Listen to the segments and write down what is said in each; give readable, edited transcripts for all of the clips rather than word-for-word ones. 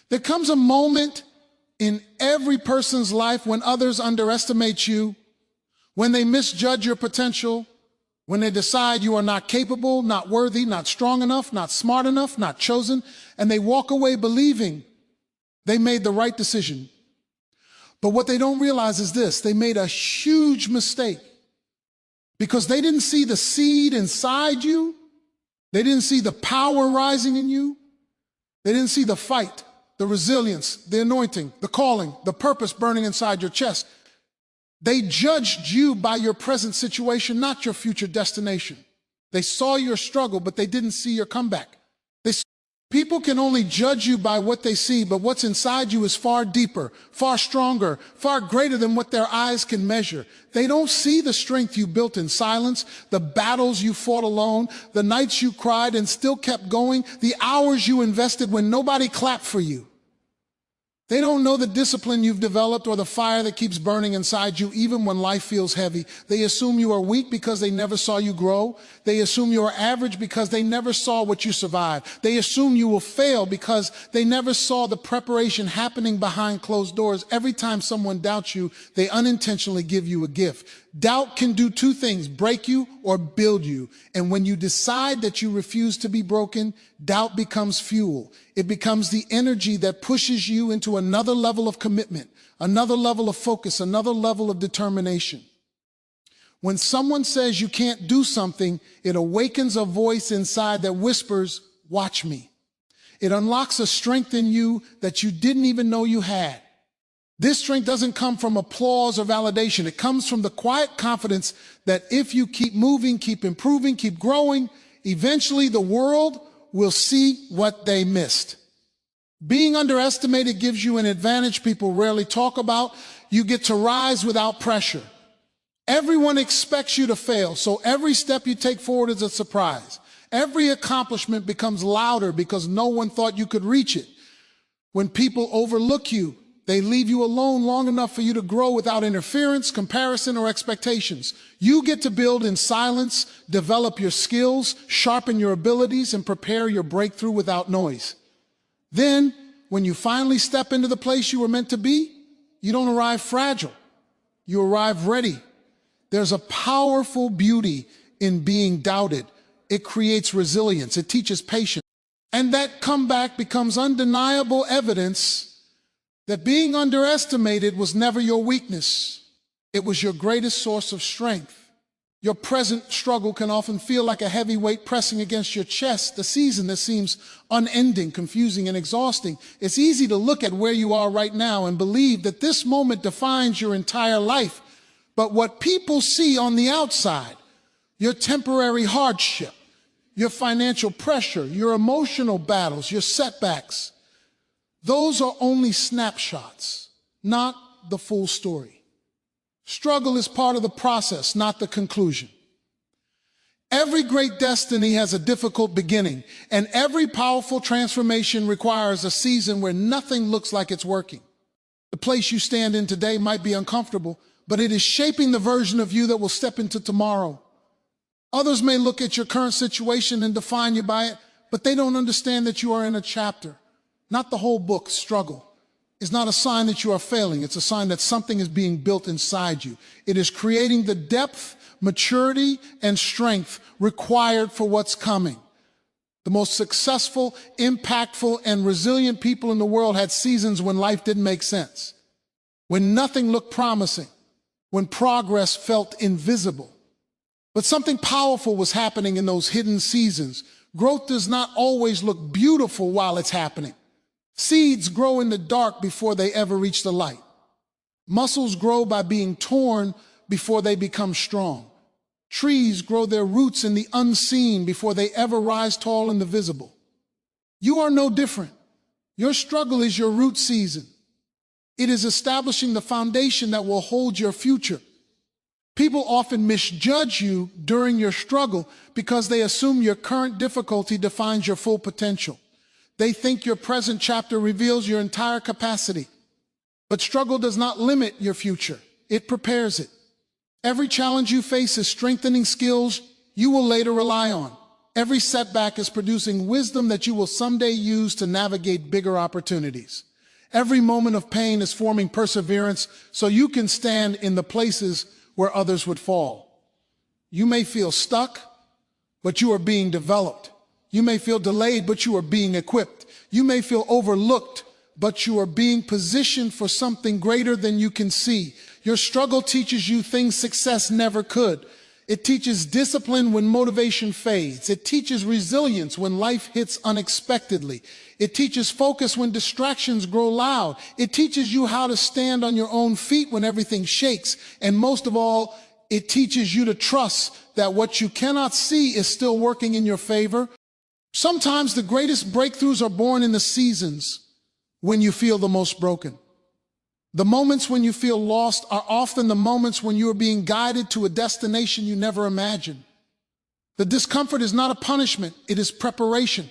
There comes a moment in every person's life when others underestimate you, when they misjudge your potential, when they decide you are not capable, not worthy, not strong enough, not smart enough, not chosen, and they walk away believing they made the right decision. But what they don't realize is this: they made a huge mistake because they didn't see the seed inside you. They didn't see the power rising in you. They didn't see the fight, the resilience, the anointing, the calling, the purpose burning inside your chest. They judged you by your present situation, not your future destination. They saw your struggle, but they didn't see your comeback. People can only judge you by what they see, but what's inside you is far deeper, far stronger, far greater than what their eyes can measure. They don't see the strength you built in silence, the battles you fought alone, the nights you cried and still kept going, the hours you invested when nobody clapped for you. They don't know the discipline you've developed or the fire that keeps burning inside you even when life feels heavy. They assume you are weak because they never saw you grow. They assume you are average because they never saw what you survived. They assume you will fail because they never saw the preparation happening behind closed doors. Every time someone doubts you, they unintentionally give you a gift. Doubt can do two things: break you or build you. And when you decide that you refuse to be broken, doubt becomes fuel. It becomes the energy that pushes you into another level of commitment, another level of focus, another level of determination. When someone says you can't do something, it awakens a voice inside that whispers, "Watch me." It unlocks a strength in you that you didn't even know you had. This strength doesn't come from applause or validation. It comes from the quiet confidence that if you keep moving, keep improving, keep growing, eventually the world will see what they missed. Being underestimated gives you an advantage people rarely talk about. You get to rise without pressure. Everyone expects you to fail, so every step you take forward is a surprise. Every accomplishment becomes louder because no one thought you could reach it. When people overlook you, they leave you alone long enough for you to grow without interference, comparison, or expectations. You get to build in silence, develop your skills, sharpen your abilities, and prepare your breakthrough without noise. Then, when you finally step into the place you were meant to be, you don't arrive fragile. You arrive ready. There's a powerful beauty in being doubted. It creates resilience. It teaches patience. And that comeback becomes undeniable evidence that being underestimated was never your weakness. It was your greatest source of strength. Your present struggle can often feel like a heavy weight pressing against your chest, the season that seems unending, confusing, and exhausting. It's easy to look at where you are right now and believe that this moment defines your entire life. But what people see on the outside, your temporary hardship, your financial pressure, your emotional battles, your setbacks, those are only snapshots, not the full story. Struggle is part of the process, not the conclusion. Every great destiny has a difficult beginning, and every powerful transformation requires a season where nothing looks like it's working. The place you stand in today might be uncomfortable, but it is shaping the version of you that will step into tomorrow. Others may look at your current situation and define you by it, but they don't understand that you are in a chapter. Not the whole book. Struggle is not a sign that you are failing. It's a sign that something is being built inside you. It is creating the depth, maturity, and strength required for what's coming. The most successful, impactful, and resilient people in the world had seasons when life didn't make sense, when nothing looked promising, when progress felt invisible. But something powerful was happening in those hidden seasons. Growth does not always look beautiful while it's happening. Seeds grow in the dark before they ever reach the light. Muscles grow by being torn before they become strong. Trees grow their roots in the unseen before they ever rise tall in the visible. You are no different. Your struggle is your root season. It is establishing the foundation that will hold your future. People often misjudge you during your struggle because they assume your current difficulty defines your full potential. They think your present chapter reveals your entire capacity. But struggle does not limit your future. It prepares it. Every challenge you face is strengthening skills you will later rely on. Every setback is producing wisdom that you will someday use to navigate bigger opportunities. Every moment of pain is forming perseverance so you can stand in the places where others would fall. You may feel stuck, but you are being developed. You may feel delayed, but you are being equipped. You may feel overlooked, but you are being positioned for something greater than you can see. Your struggle teaches you things success never could. It teaches discipline when motivation fades. It teaches resilience when life hits unexpectedly. It teaches focus when distractions grow loud. It teaches you how to stand on your own feet when everything shakes. And most of all, it teaches you to trust that what you cannot see is still working in your favor. Sometimes the greatest breakthroughs are born in the seasons when you feel the most broken. The moments when you feel lost are often the moments when you are being guided to a destination you never imagined. The discomfort is not a punishment, it is preparation.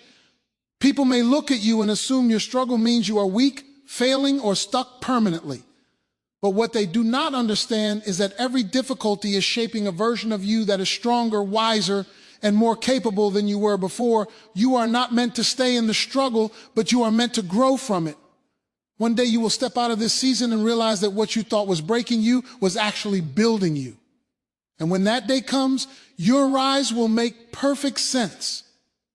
People may look at you and assume your struggle means you are weak, failing, or stuck permanently. But what they do not understand is that every difficulty is shaping a version of you that is stronger, wiser, and more capable than you were before. You are not meant to stay in the struggle, but you are meant to grow from it. One day you will step out of this season and realize that what you thought was breaking you was actually building you. And when that day comes, your rise will make perfect sense.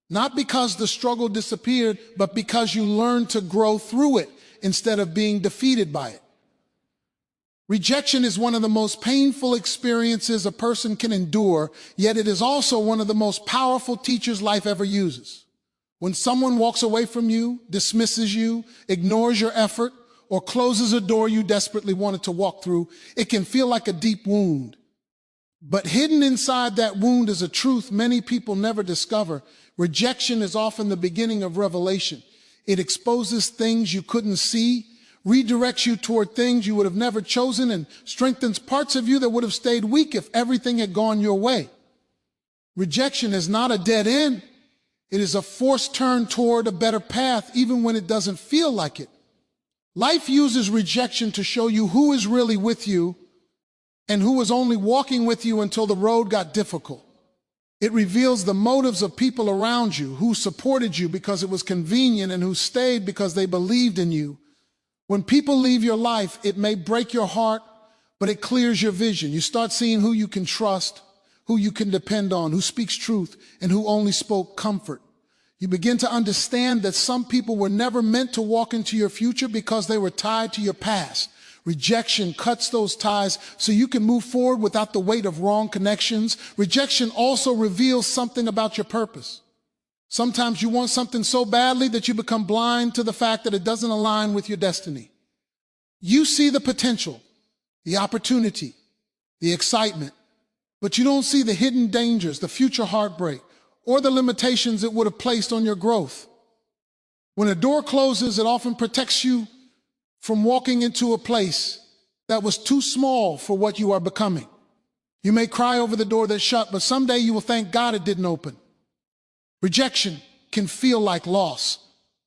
Not because the struggle disappeared, but because you learned to grow through it instead of being defeated by it. Rejection is one of the most painful experiences a person can endure, yet it is also one of the most powerful teachers life ever uses. When someone walks away from you, dismisses you, ignores your effort, or closes a door you desperately wanted to walk through, it can feel like a deep wound. But hidden inside that wound is a truth many people never discover. Rejection is often the beginning of revelation. It exposes things you couldn't see, redirects you toward things you would have never chosen, and strengthens parts of you that would have stayed weak if everything had gone your way. Rejection is not a dead end. It is a forced turn toward a better path, even when it doesn't feel like it. Life uses rejection to show you who is really with you and who was only walking with you until the road got difficult. It reveals the motives of people around you, who supported you because it was convenient and who stayed because they believed in you. When people leave your life, it may break your heart, but it clears your vision. You start seeing who you can trust, who you can depend on, who speaks truth, and who only spoke comfort. You begin to understand that some people were never meant to walk into your future because they were tied to your past. Rejection cuts those ties so you can move forward without the weight of wrong connections. Rejection also reveals something about your purpose. Sometimes you want something so badly that you become blind to the fact that it doesn't align with your destiny. You see the potential, the opportunity, the excitement, but you don't see the hidden dangers, the future heartbreak, or the limitations it would have placed on your growth. When a door closes, it often protects you from walking into a place that was too small for what you are becoming. You may cry over the door that's shut, but someday you will thank God it didn't open. Rejection can feel like loss,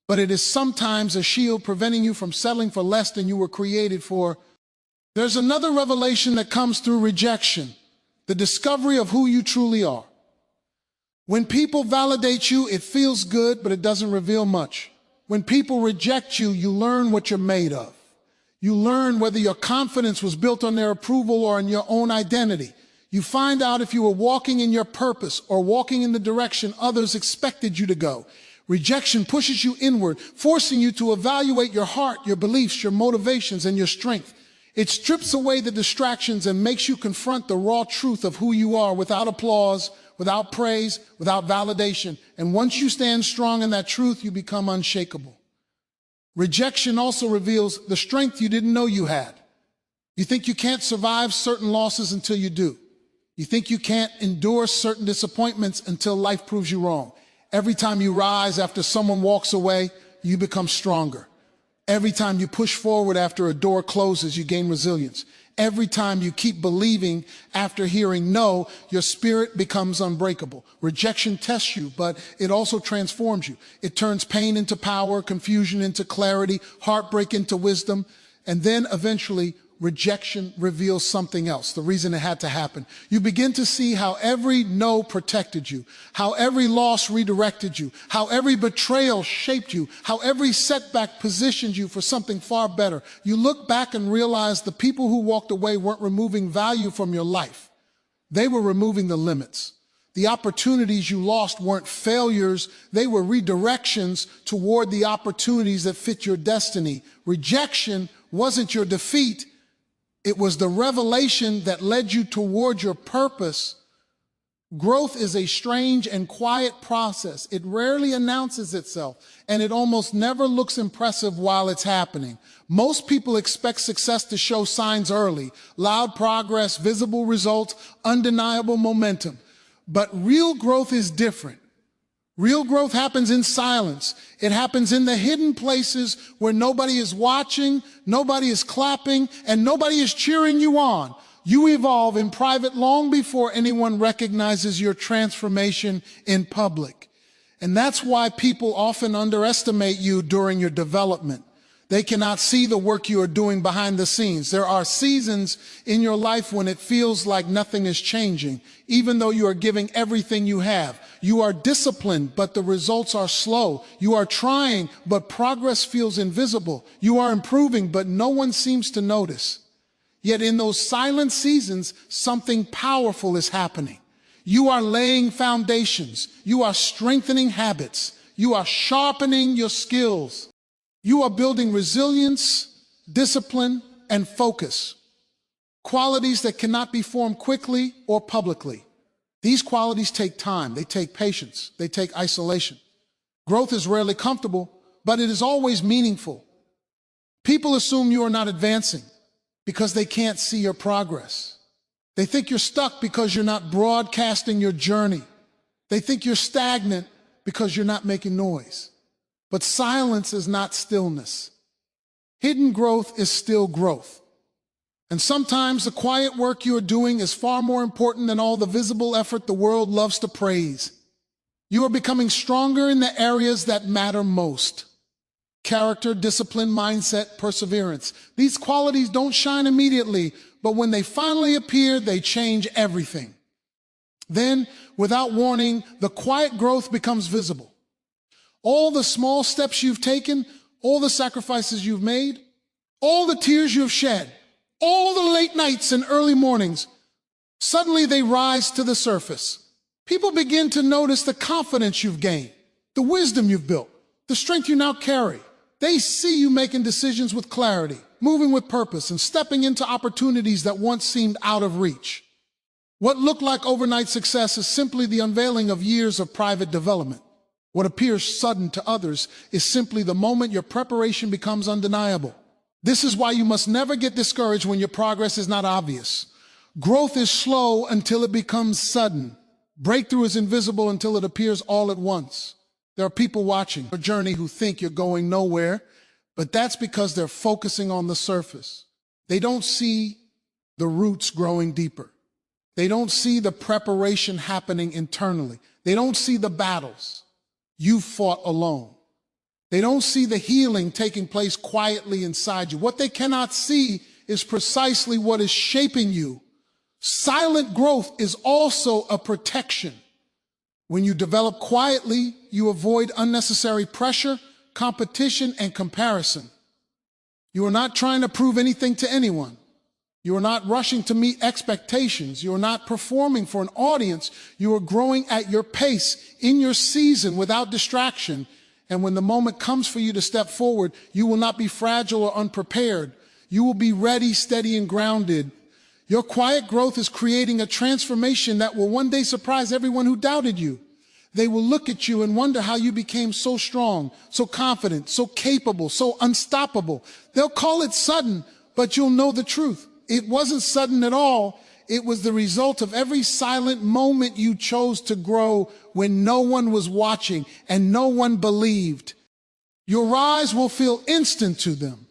but it is sometimes a shield preventing you from settling for less than you were created for. There's another revelation that comes through rejection, the discovery of who you truly are. When people validate you, it feels good, but it doesn't reveal much. When people reject you, you learn what you're made of. You learn whether your confidence was built on their approval or on your own identity. You find out if you were walking in your purpose or walking in the direction others expected you to go. Rejection pushes you inward, forcing you to evaluate your heart, your beliefs, your motivations, and your strength. It strips away the distractions and makes you confront the raw truth of who you are without applause, without praise, without validation. And once you stand strong in that truth, you become unshakable. Rejection also reveals the strength you didn't know you had. You think you can't survive certain losses until you do. You think you can't endure certain disappointments until life proves you wrong. Every time you rise after someone walks away, you become stronger. Every time you push forward after a door closes, you gain resilience. Every time you keep believing after hearing no, your spirit becomes unbreakable. Rejection tests you, but it also transforms you. It turns pain into power, confusion into clarity, heartbreak into wisdom, and then eventually rejection reveals something else, the reason it had to happen. You begin to see how every no protected you, how every loss redirected you, how every betrayal shaped you, how every setback positioned you for something far better. You look back and realize the people who walked away weren't removing value from your life. They were removing the limits. The opportunities you lost weren't failures, they were redirections toward the opportunities that fit your destiny. Rejection wasn't your defeat, it was the revelation that led you toward your purpose. Growth is a strange and quiet process. It rarely announces itself, and it almost never looks impressive while it's happening. Most people expect success to show signs early: loud progress, visible results, undeniable momentum. But real growth is different. Real growth happens in silence. It happens in the hidden places where nobody is watching, nobody is clapping, and nobody is cheering you on. You evolve in private long before anyone recognizes your transformation in public. And that's why people often underestimate you during your development. They cannot see the work you are doing behind the scenes. There are seasons in your life when it feels like nothing is changing, even though you are giving everything you have. You are disciplined, but the results are slow. You are trying, but progress feels invisible. You are improving, but no one seems to notice. Yet in those silent seasons, something powerful is happening. You are laying foundations. You are strengthening habits. You are sharpening your skills. You are building resilience, discipline, and focus. Qualities that cannot be formed quickly or publicly. These qualities take time, they take patience, they take isolation. Growth is rarely comfortable, but it is always meaningful. People assume you are not advancing because they can't see your progress. They think you're stuck because you're not broadcasting your journey. They think you're stagnant because you're not making noise. But silence is not stillness. Hidden growth is still growth. And sometimes the quiet work you are doing is far more important than all the visible effort the world loves to praise. You are becoming stronger in the areas that matter most. Character, discipline, mindset, perseverance. These qualities don't shine immediately, but when they finally appear, they change everything. Then, without warning, the quiet growth becomes visible. All the small steps you've taken, all the sacrifices you've made, all the tears you've shed, all the late nights and early mornings, suddenly they rise to the surface. People begin to notice the confidence you've gained, the wisdom you've built, the strength you now carry. They see you making decisions with clarity, moving with purpose, and stepping into opportunities that once seemed out of reach. What looked like overnight success is simply the unveiling of years of private development. What appears sudden to others is simply the moment your preparation becomes undeniable. This is why you must never get discouraged when your progress is not obvious. Growth is slow until it becomes sudden. Breakthrough is invisible until it appears all at once. There are people watching your journey who think you're going nowhere, but that's because they're focusing on the surface. They don't see the roots growing deeper. They don't see the preparation happening internally. They don't see the battles you fought alone. They don't see the healing taking place quietly inside you. What they cannot see is precisely what is shaping you. Silent growth is also a protection. When you develop quietly, you avoid unnecessary pressure, competition, and comparison. You are not trying to prove anything to anyone. You are not rushing to meet expectations. You are not performing for an audience. You are growing at your pace, in your season, without distraction. And when the moment comes for you to step forward, you will not be fragile or unprepared. You will be ready, steady, and grounded. Your quiet growth is creating a transformation that will one day surprise everyone who doubted you. They will look at you and wonder how you became so strong, so confident, so capable, so unstoppable. They'll call it sudden, but you'll know the truth. It wasn't sudden at all. It was the result of every silent moment you chose to grow when no one was watching and no one believed. Your rise will feel instant to them,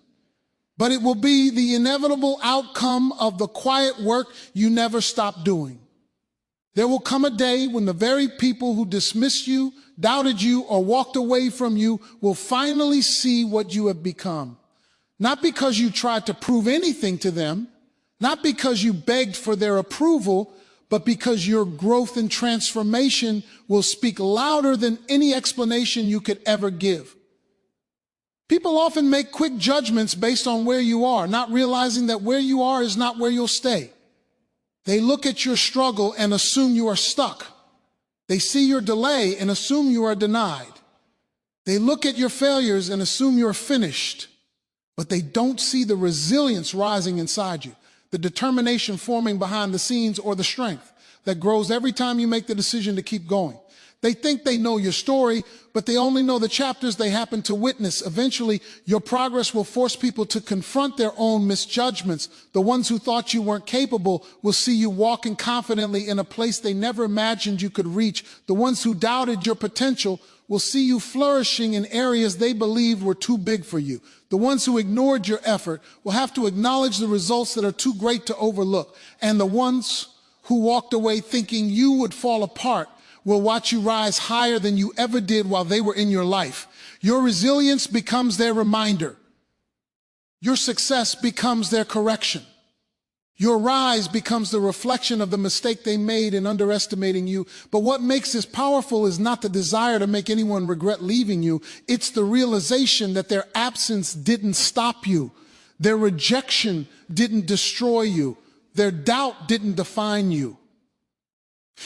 but it will be the inevitable outcome of the quiet work you never stopped doing. There will come a day when the very people who dismissed you, doubted you, or walked away from you will finally see what you have become. Not because you tried to prove anything to them, not because you begged for their approval, but because your growth and transformation will speak louder than any explanation you could ever give. People often make quick judgments based on where you are, not realizing that where you are is not where you'll stay. They look at your struggle and assume you are stuck. They see your delay and assume you are denied. They look at your failures and assume you're finished, but they don't see the resilience rising inside you, the determination forming behind the scenes, or the strength that grows every time you make the decision to keep going. They think they know your story, but they only know the chapters they happen to witness. Eventually, your progress will force people to confront their own misjudgments. The ones who thought you weren't capable will see you walking confidently in a place they never imagined you could reach. The ones who doubted your potential will see you flourishing in areas they believed were too big for you. The ones who ignored your effort will have to acknowledge the results that are too great to overlook. And the ones who walked away thinking you would fall apart will watch you rise higher than you ever did while they were in your life. Your resilience becomes their reminder. Your success becomes their correction. Your rise becomes the reflection of the mistake they made in underestimating you. But what makes this powerful is not the desire to make anyone regret leaving you. It's the realization that their absence didn't stop you. Their rejection didn't destroy you. Their doubt didn't define you.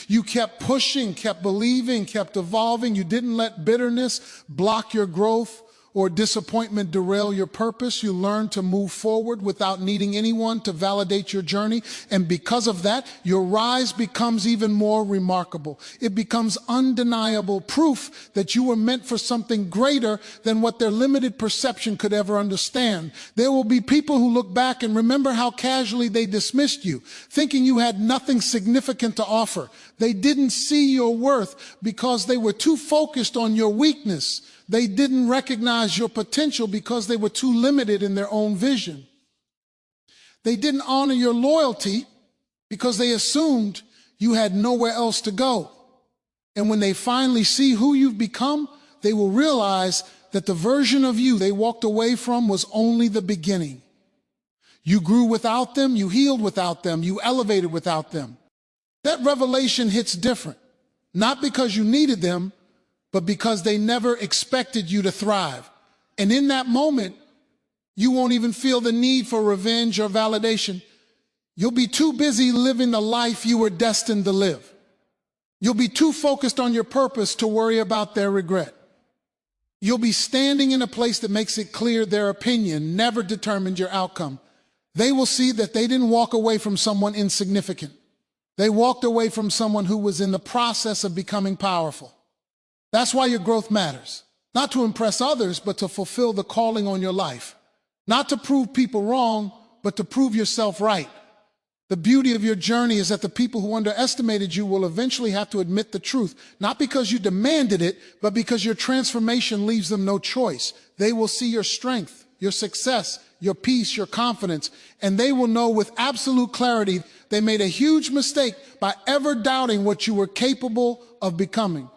You kept pushing, kept believing, kept evolving. You didn't let bitterness block your growth or disappointment derail your purpose. You learned to move forward without needing anyone to validate your journey. And because of that, your rise becomes even more remarkable. It becomes undeniable proof that you were meant for something greater than what their limited perception could ever understand. There will be people who look back and remember how casually they dismissed you, thinking you had nothing significant to offer. They didn't see your worth because they were too focused on your weakness. They didn't recognize your potential because they were too limited in their own vision. They didn't honor your loyalty because they assumed you had nowhere else to go. And when they finally see who you've become, they will realize that the version of you they walked away from was only the beginning. You grew without them, you healed without them, you elevated without them. That revelation hits different, not because you needed them, but because they never expected you to thrive. And in that moment, you won't even feel the need for revenge or validation. You'll be too busy living the life you were destined to live. You'll be too focused on your purpose to worry about their regret. You'll be standing in a place that makes it clear their opinion never determined your outcome. They will see that they didn't walk away from someone insignificant. They walked away from someone who was in the process of becoming powerful. That's why your growth matters. Not to impress others, but to fulfill the calling on your life. Not to prove people wrong, but to prove yourself right. The beauty of your journey is that the people who underestimated you will eventually have to admit the truth, not because you demanded it, but because your transformation leaves them no choice. They will see your strength, your success, your peace, your confidence, and they will know with absolute clarity they made a huge mistake by ever doubting what you were capable of becoming.